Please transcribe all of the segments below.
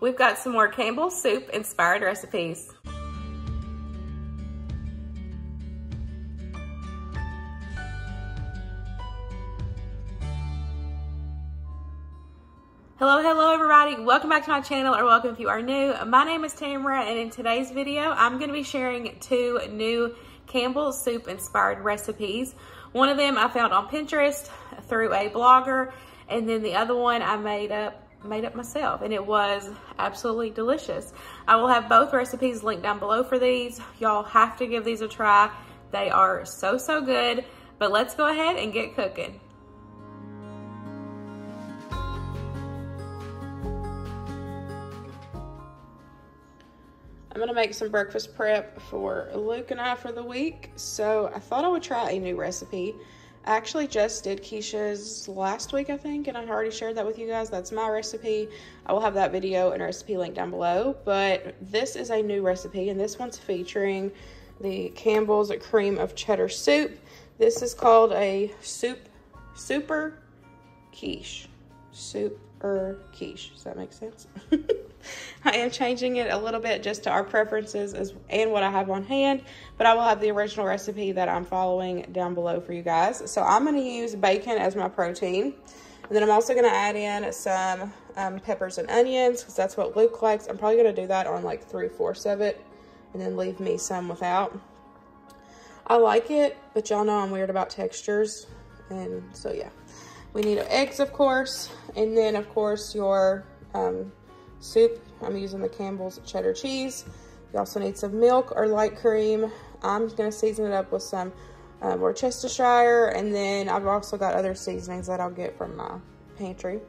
We've got some more Campbell soup inspired recipes. Hello everybody, welcome back to my channel, or welcome if you are new. My name is Tamara, and in today's video I'm going to be sharing 2 new Campbell soup inspired recipes. One of them I found on Pinterest through a blogger, and then the other one I made up myself, and it was absolutely delicious. I will have both recipes linked down below for these. Y'all have to give these a try. They are so good, but let's go ahead and get cooking. I'm gonna make some breakfast prep for Luke and I for the week, so I thought I would try a new recipe. I actually just did Quiche's last week, I think, and I already shared that with you guys. That's my recipe. I will have that video and recipe link down below, but this is a new recipe, and this one's featuring the Campbell's cream of cheddar soup. This is called a super quiche. Super quiche. Does that make sense? I am changing it a little bit just to our preferences and what I have on hand, but I will have the original recipe that I'm following down below for you guys. So I'm going to use bacon as my protein, and then I'm also going to add in some peppers and onions, because that's what Luke likes. I'm probably going to do that on like 3/4 of it, and then leave me some without. I like it, but y'all know I'm weird about textures, and so yeah. We need eggs, of course, and then of course your soup. I'm using the Campbell's cheddar cheese. You also need some milk or light cream. I'm gonna season it up with some Worcestershire, and then I've also got other seasonings that I'll get from my pantry.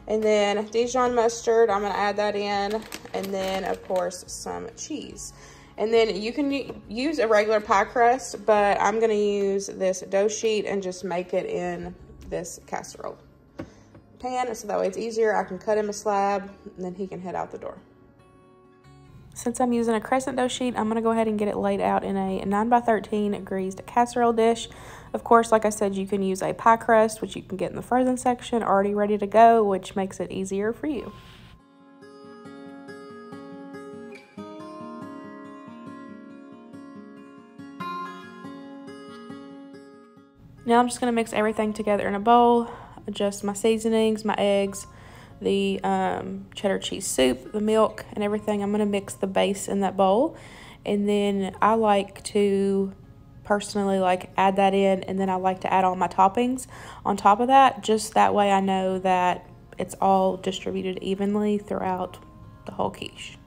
And then Dijon mustard, I'm gonna add that in, and then of course some cheese. And then you can use a regular pie crust, but I'm gonna use this dough sheet and just make it in this casserole pan, so that way it's easier. I can cut him a slab, and then he can head out the door. Since I'm using a crescent dough sheet, I'm going to go ahead and get it laid out in a 9x13 greased casserole dish. Of course, like I said, you can use a pie crust, which you can get in the frozen section already ready to go, which makes it easier for you. Now I'm just going to mix everything together in a bowl. Adjust my seasonings, my eggs, the cheddar cheese soup, the milk, and everything. I'm going to mix the base in that bowl, and then I like to personally add that in, and then I like to add all my toppings on top of that, just that way I know that it's all distributed evenly throughout the whole quiche.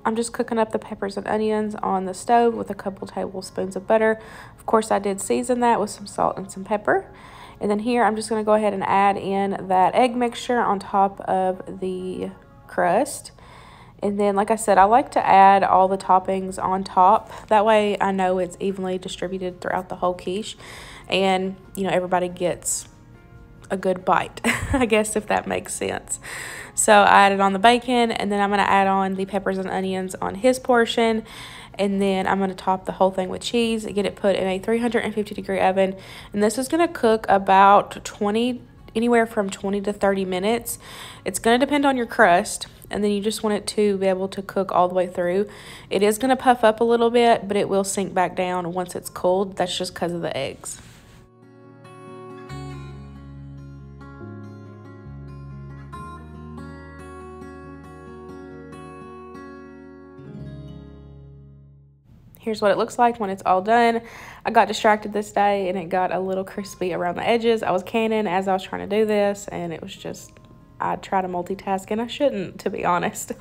I'm just cooking up the peppers and onions on the stove with a couple tablespoons of butter. Of course, I did season that with some salt and some pepper. And then here, I'm just going to go ahead and add in that egg mixture on top of the crust. And then, like I said, I like to add all the toppings on top. That way, I know it's evenly distributed throughout the whole quiche. And, you know, everybody gets a good bite, I guess, if that makes sense. So I added on the bacon, and then I'm going to add on the peppers and onions on his portion, and then I'm going to top the whole thing with cheese, get it put in a 350-degree oven, and this is going to cook about anywhere from 20 to 30 minutes. It's going to depend on your crust, and then you just want it to be able to cook all the way through. It is going to puff up a little bit, but it will sink back down once it's cooled. That's just because of the eggs. Here's what it looks like when it's all done. I got distracted this day and it got a little crispy around the edges. I was canning as I was trying to do this, and it was just, I try to multitask and I shouldn't, to be honest.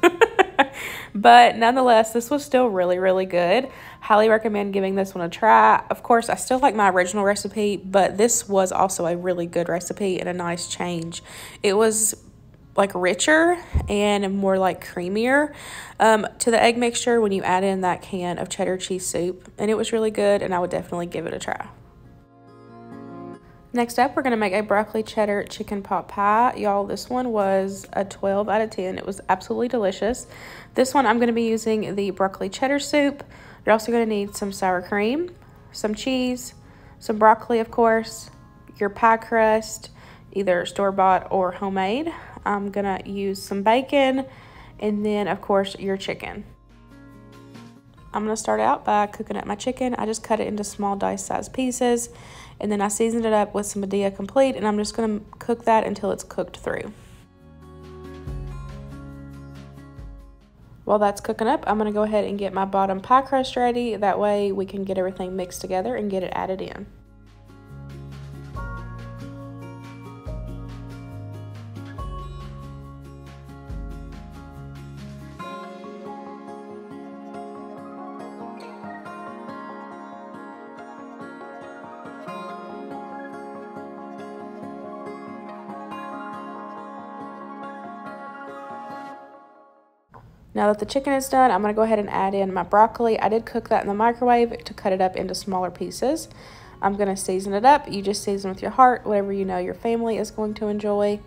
But nonetheless, this was still really, really good. Highly recommend giving this one a try. Of course, I still like my original recipe, but this was also a really good recipe and a nice change. It was like richer and more like creamier to the egg mixture when you add in that can of cheddar cheese soup, and it was really good, and I would definitely give it a try. Next up, we're going to make a broccoli cheddar chicken pot pie. Y'all, this one was a 12 out of 10. It was absolutely delicious. This one, I'm going to be using the broccoli cheddar soup. You're also going to need some sour cream, some cheese, some broccoli, of course, your pie crust, either store-bought or homemade. I'm going to use some bacon, and then, of course, your chicken. I'm going to start out by cooking up my chicken. I just cut it into small dice-sized pieces, and then I seasoned it up with some Medea Complete, and I'm just going to cook that until it's cooked through. While that's cooking up, I'm going to go ahead and get my bottom pie crust ready. That way we can get everything mixed together and get it added in. Now that the chicken is done, I'm going to go ahead and add in my broccoli. I did cook that in the microwave to cut it up into smaller pieces. I'm going to season it up. You just season with your heart, whatever you know your family is going to enjoy.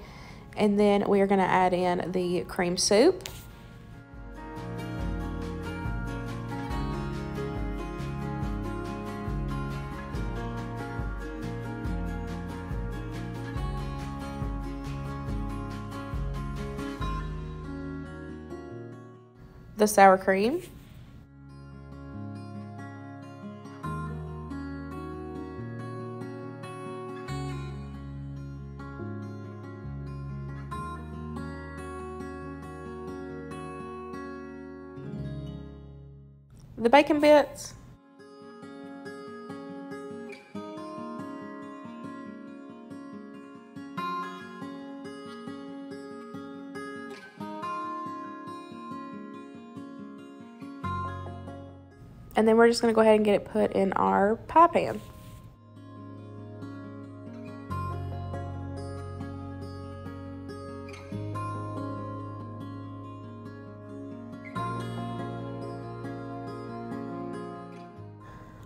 And then we are going to add in the cream soup. The sour cream, the bacon bits, and then we're just going to go ahead and get it put in our pie pan.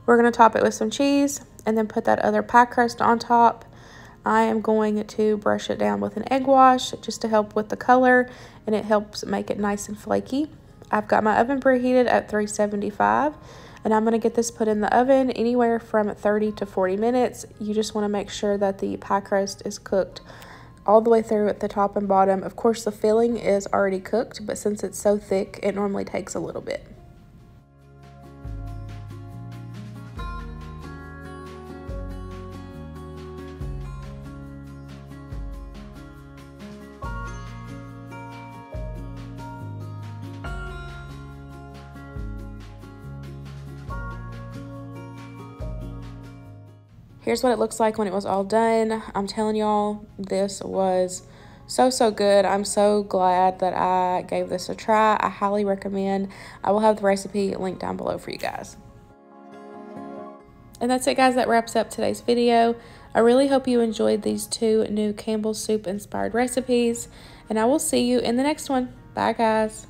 We're going to top it with some cheese and then put that other pie crust on top. I am going to brush it down with an egg wash just to help with the color, and it helps make it nice and flaky. I've got my oven preheated at 375, and I'm going to get this put in the oven anywhere from 30 to 40 minutes. You just want to make sure that the pie crust is cooked all the way through at the top and bottom. Of course, the filling is already cooked, but since it's so thick, it normally takes a little bit. Here's what it looks like when it was all done. I'm telling y'all, this was so good. I'm so glad that I gave this a try. I highly recommend. I will have the recipe linked down below for you guys. And that's it, guys. That wraps up today's video. I really hope you enjoyed these 2 new Campbell soup inspired recipes, and I will see you in the next one. Bye, guys.